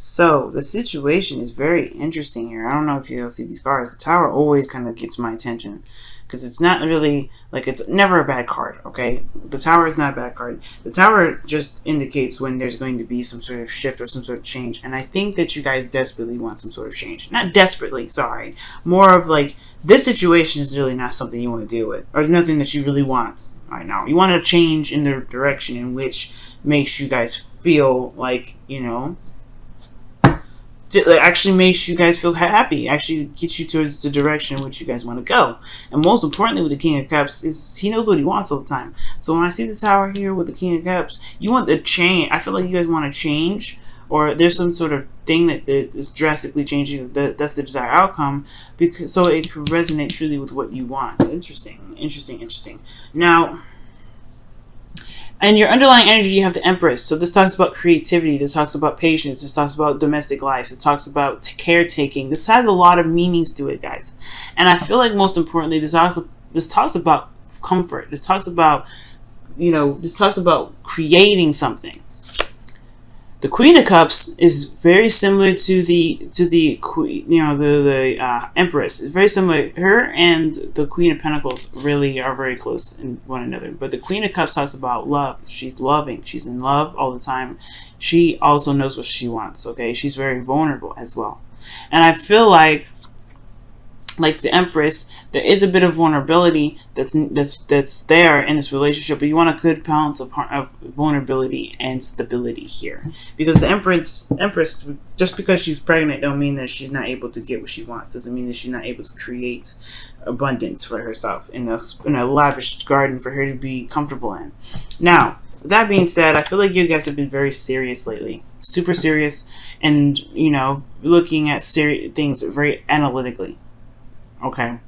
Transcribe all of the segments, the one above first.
So the situation is very interesting here. I don't know if you'll see these cards. The Tower always kind of gets my attention because it's not really like, it's never a bad card. Okay, the Tower is not a bad card. The Tower just indicates when there's going to be some sort of shift or some sort of change, and I think that you guys desperately want some sort of change. Not desperately, sorry. More of like, this situation is really not something you want to deal with, or nothing that you really want right now. You want to change in the direction in which makes you guys feel like, you know, actually makes you guys feel happy, actually gets you towards the direction in which you guys want to go. And most importantly with the King of Cups is he knows what he wants all the time. So when I see the Tower here with the King of Cups, you want the change. I feel like you guys want to change, or there's some sort of thing that is drastically changing. That's the desired outcome, because so it could resonate truly with what you want. Interesting. Now, and your underlying energy, you have the Empress. So this talks about creativity. This talks about patience. This talks about domestic life. This talks about caretaking. This has a lot of meanings to it, guys. And I feel like most importantly, this talks about comfort. This talks about, you know, this talks about creating something. The Queen of Cups is very similar to the Queen, you know, the Empress. It's very similar. Her and the Queen of Pentacles really are very close in one another. But the Queen of Cups talks about love. She's loving. She's in love all the time. She also knows what she wants. Okay, she's very vulnerable as well. And I feel like the Empress, there is a bit of vulnerability that's there in this relationship, but you want a good balance of vulnerability and stability here, because the Empress, just because she's pregnant don't mean that she's not able to get what she wants. Doesn't mean that she's not able to create abundance for herself in a lavish garden for her to be comfortable in. Now, with that being said, I feel like you guys have been very serious lately, super serious, and you know, looking at things very analytically. Okay,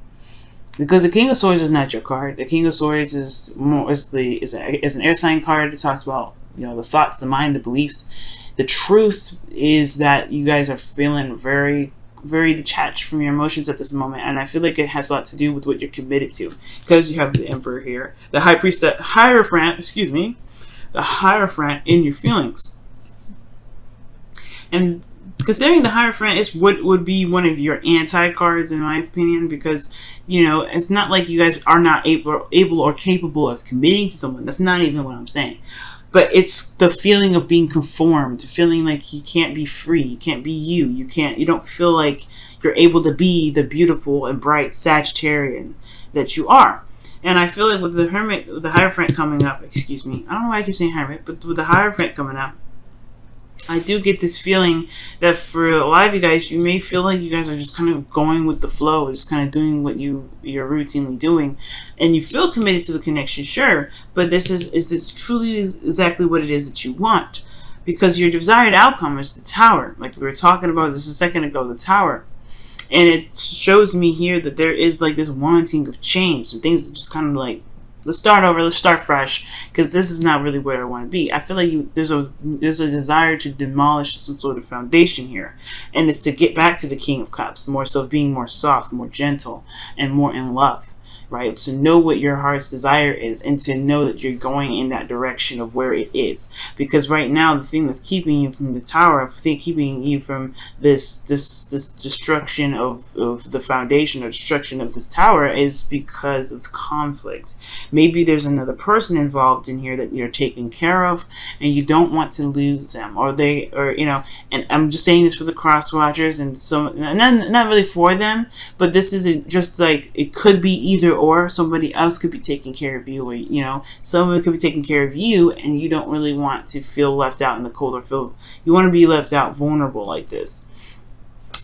because the King of Swords is not your card. The King of Swords is an air sign card. It talks about, you know, the thoughts, the mind, the beliefs. The truth is that you guys are feeling very, very detached from your emotions at this moment, and I feel like it has a lot to do with what you're committed to, because you have the Emperor here, the High Priestess, Hierophant, the Hierophant in your feelings, and considering the Hierophant is what would be one of your anti-cards, in my opinion, because, you know, it's not like you guys are not able or capable of committing to someone. That's not even what I'm saying. But it's the feeling of being conformed, feeling like you can't be free, you can't be you, you don't feel like you're able to be the beautiful and bright Sagittarian that you are. And I feel like with the Hermit, with the Hierophant coming up, I don't know why I keep saying Hermit, but with the Hierophant coming up, I do get this feeling that for a lot of you guys, you may feel like you guys are just kind of going with the flow, just kind of doing what you're routinely doing, and you feel committed to the connection, sure, but is this truly exactly what it is that you want? Because your desired outcome is the Tower, like we were talking about this a second ago, the Tower. And it shows me here that there is like this wanting of change, some things that just kind of like, let's start over, let's start fresh, because this is not really where I want to be. I feel like there's a desire to demolish some sort of foundation here, and it's to get back to the King of Cups, more so being more soft, more gentle, and more in love, right? To know what your heart's desire is, and to know that you're going in that direction of where it is. Because right now, the thing that's keeping you from the Tower, keeping you from this destruction of the foundation, or destruction of this Tower, is because of conflict. Maybe there's another person involved in here that you're taking care of, and you don't want to lose them, or you know. And I'm just saying this for the cross watchers, and not really for them, but this isn't just like, it could be either or. Somebody else could be taking care of you, or, you know, someone could be taking care of you, and you don't really want to feel left out in the cold, or you want to be left out vulnerable like this.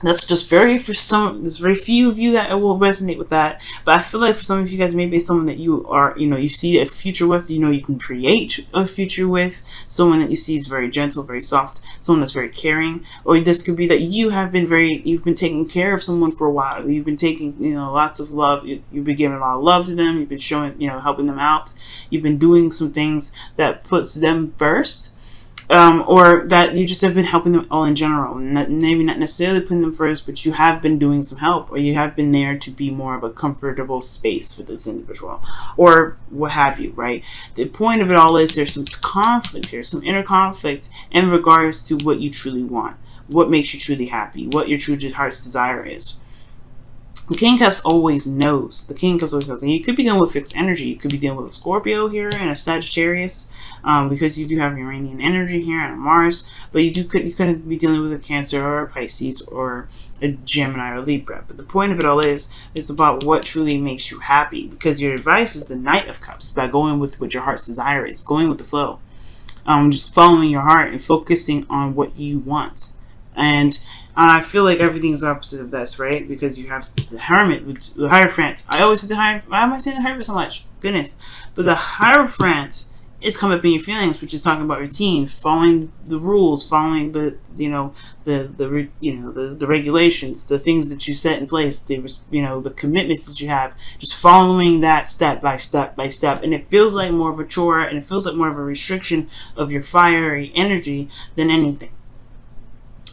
That's just there's very few of you that will resonate with that, but I feel like for some of you guys, maybe it's someone that you are, you know, you see a future with, you know, you can create a future with, someone that you see is very gentle, very soft, someone that's very caring. Or this could be that you've been taking care of someone for a while, you've been taking, you know, lots of love, you've been giving a lot of love to them, you've been showing, you know, helping them out, you've been doing some things that puts them first. or that you just have been helping them all in general, maybe not necessarily putting them first, but you have been doing some help, or you have been there to be more of a comfortable space for this individual, or what have you, right? The point of it all is there's some conflict here, some inner conflict in regards to what you truly want, what makes you truly happy, what your true heart's desire is. The King of Cups always knows. The King of Cups always knows. And you could be dealing with fixed energy. You could be dealing with a Scorpio here and a Sagittarius, because you do have Uranian energy here and a Mars. But you could be dealing with a Cancer or a Pisces or a Gemini or Libra. But the point of it all is, it's about what truly makes you happy. Because your advice is the Knight of Cups, by going with what your heart's desire is, going with the flow. Just following your heart and focusing on what you want. And I feel like everything's opposite of this, right? Because you have the Hermit, the Hierophant. I always say the Hierophant. Why am I saying the Hierophant so much? Goodness. But the Hierophant is coming up in your feelings, which is talking about routine, following the rules, following the regulations, the things that you set in place, the commitments that you have, just following that step by step by step. And it feels like more of a chore, and it feels like more of a restriction of your fiery energy than anything.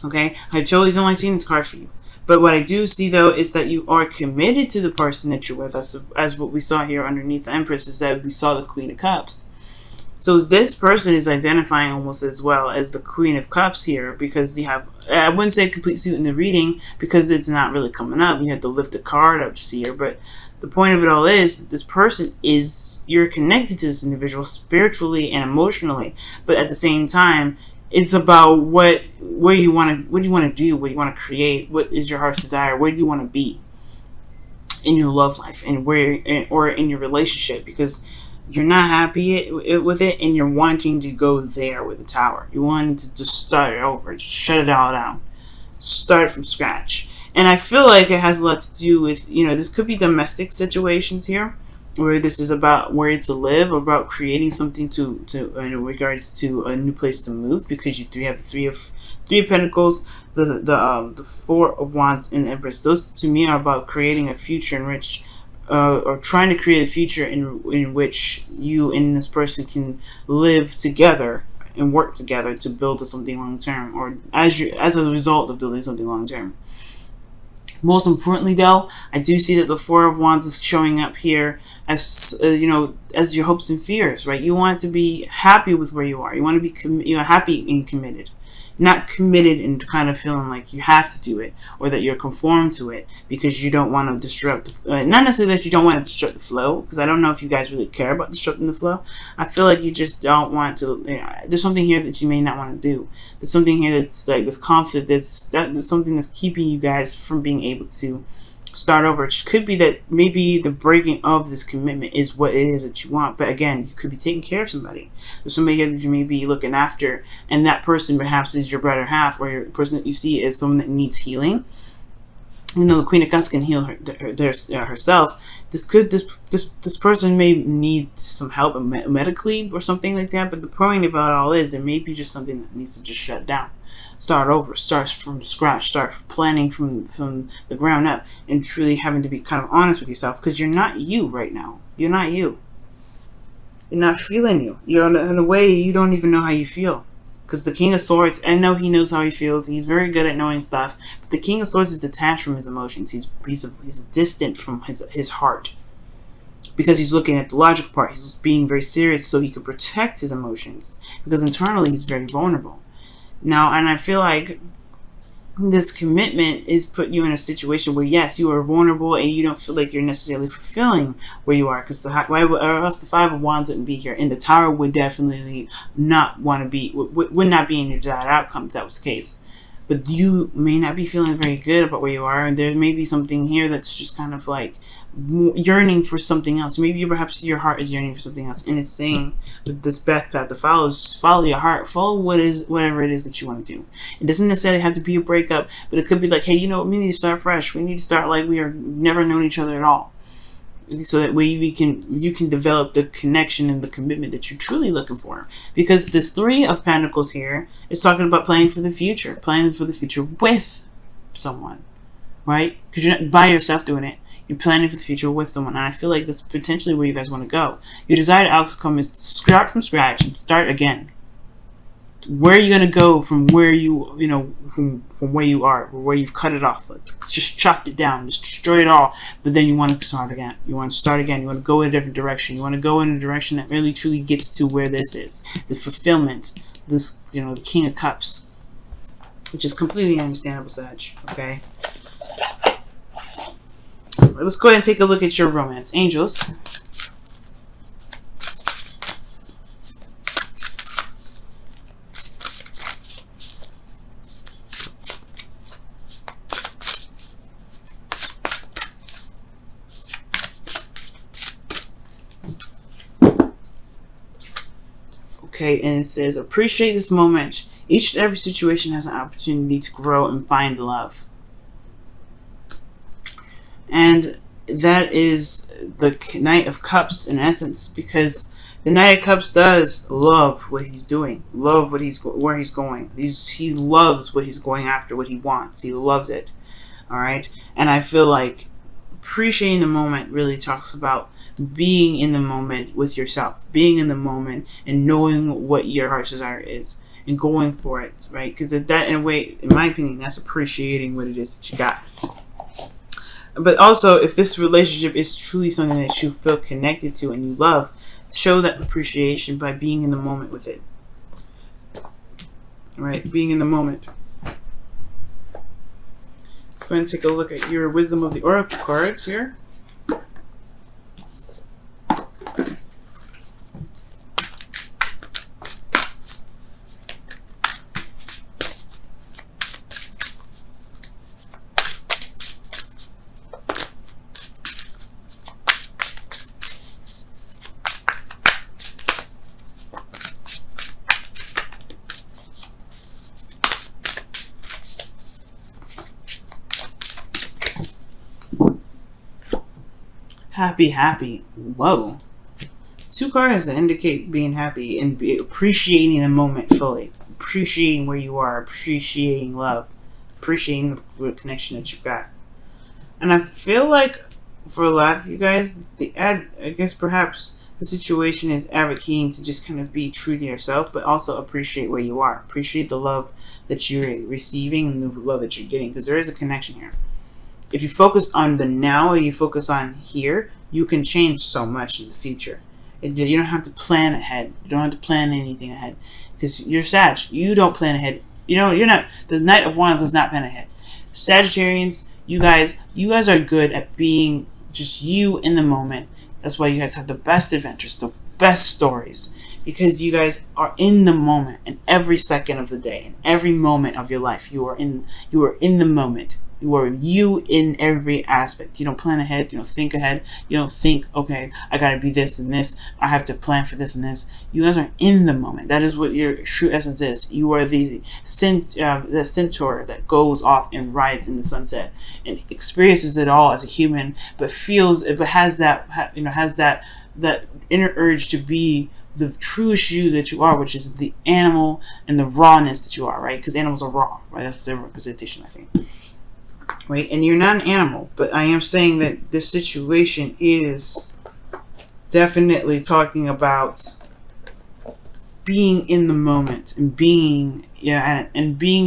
Okay, I totally don't like seeing this card for you. But what I do see, though, is that you are committed to the person that you're with. As what we saw here underneath the Empress, is that we saw the Queen of Cups. So this person is identifying almost as well as the Queen of Cups here, because you have, I wouldn't say a complete suit in the reading, because it's not really coming up. You have to lift the card up to see her. But the point of it all is, this person is, you're connected to this individual spiritually and emotionally. But at the same time, it's about what you want to do, what you want to create, what is your heart's desire, where do you want to be in your love life, and or in your relationship, because you're not happy with it, and you're wanting to go there with the Tower. You want to just start it over, just shut it all down, start from scratch. And I feel like it has a lot to do with, this could be domestic situations here, where this is about where to live, or about creating something to in regards to a new place to move, because you have three of Pentacles, the Four of Wands, and the Empress. Those to me are about creating a future in which, or trying to create a future in which you and this person can live together and work together to build something long term, or as a result of building something long term. Most importantly, though, I do see that the Four of Wands is showing up here as as your hopes and fears, right? You want to be happy with where you are. You want to be happy and committed, not committed and kind of feeling like you have to do it, or that you're conformed to it because you don't want to disrupt. Not necessarily that you don't want to disrupt the flow, because I don't know if you guys really care about disrupting the flow. I feel like you just don't want to. There's something here that you may not want to do. There's something here that's like this conflict. That's something that's keeping you guys from being able to start over. It could be that maybe the breaking of this commitment is what it is that you want. But again, you could be taking care of somebody. There's somebody here that you may be looking after, and that person perhaps is your better half, or your person that you see as someone that needs healing. The Queen of Cups can heal herself. This person may need some help medically or something like that. But the point about it all is, there may be just something that needs to just shut down. Start over, start from scratch, start planning from the ground up, and truly having to be kind of honest with yourself, because you're not you right now. You're not you. You're not feeling you. You're in a way you don't even know how you feel. Because the King of Swords, I know he knows how he feels. He's very good at knowing stuff. But the King of Swords is detached from his emotions. He's distant from his heart. Because he's looking at the logical part. He's being very serious so he can protect his emotions. Because internally he's very vulnerable. Now, and I feel like this commitment is put you in a situation where, yes, you are vulnerable and you don't feel like you're necessarily fulfilling where you are, because or else the Five of Wands wouldn't be here, and the Tower would definitely not want to be, would not be in your desired outcome if that was the case. But you may not be feeling very good about where you are, and there may be something here that's just kind of like yearning for something else. Maybe perhaps your heart is yearning for something else, and it's saying that this best path to follow is just follow your heart, follow whatever it is that you want to do. It doesn't necessarily have to be a breakup, but it could be like, hey, we need to start fresh. We need to start like we are never known each other at all, so that way you can develop the connection and the commitment that you're truly looking for. Because this Three of Pentacles here is talking about planning for the future with someone, right? Because you're not by yourself doing it. You're planning for the future with someone, and I feel like that's potentially where you guys want to go. Your desired outcome is to start from scratch and start again. where are you gonna go from where from where you are, or where you've cut it off? Like, just chopped it down, just destroy it all. But then you want to start again. You want to start again. You want to go in a different direction. You want to go in a direction that really truly gets to where this is, the fulfillment. This, the King of Cups, which is completely understandable, Sag. Okay. Right, let's go ahead and take a look at your romance, angels. Okay, and it says, appreciate this moment. Each and every situation has an opportunity to grow and find love. And that is the Knight of Cups in essence, because the Knight of Cups does love what he's doing, love what where he's going. He loves what he's going after, what he wants. He loves it. All right, and I feel like appreciating the moment really talks about being in the moment with yourself, being in the moment and knowing what your heart's desire is and going for it, right? Because that, in a way, in my opinion, that's appreciating what it is that you got. But also, if this relationship is truly something that you feel connected to and you love, show that appreciation by being in the moment with it. All right, being in the moment. Go ahead and take a look at your Wisdom of the Oracle cards here. Happy. Whoa. Two cards that indicate being happy and appreciating the moment fully. Appreciating where you are. Appreciating love. Appreciating the connection that you've got. And I feel like for a lot of you guys, I guess perhaps the situation is advocating to just kind of be true to yourself, but also appreciate where you are. Appreciate the love that you're receiving and the love that you're getting, because there is a connection here. If you focus on the now or you focus on here, you can change so much in the future. You don't have to plan ahead. You don't have to plan anything ahead. Because you're Sag. You don't plan ahead. You're not. The Knight of Wands does not plan ahead. Sagittarians, you guys are good at being just you in the moment. That's why you guys have the best adventures, the best stories. Because you guys are in the moment in every second of the day, in every moment of your life. You are in the moment. You are you in every aspect. You don't plan ahead. You don't think ahead. You don't think, okay, I gotta be this and this. I have to plan for this and this. You guys are in the moment. That is what your true essence is. You are the centaur that goes off and rides in the sunset and experiences it all as a human, but has that inner urge to be the truest you that you are, which is the animal and the rawness that you are, right? Because animals are raw, right? That's their representation, I think. Right, and you're not an animal, but I am saying that this situation is definitely talking about being in the moment and being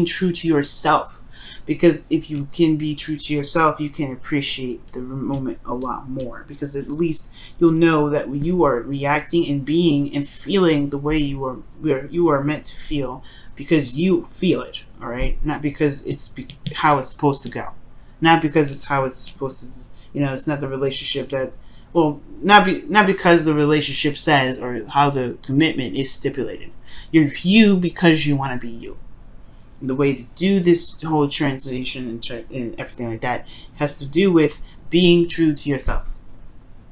true to yourself. Because if you can be true to yourself, you can appreciate the moment a lot more. Because at least you'll know that you are reacting and being and feeling the way you are meant to feel, because you feel it. All right, not because it's how it's supposed to go. Not because it's how it's supposed to, it's not the relationship that, not because the relationship says or how the commitment is stipulated. You're you because you want to be you. And the way to do this whole translation and everything like that has to do with being true to yourself.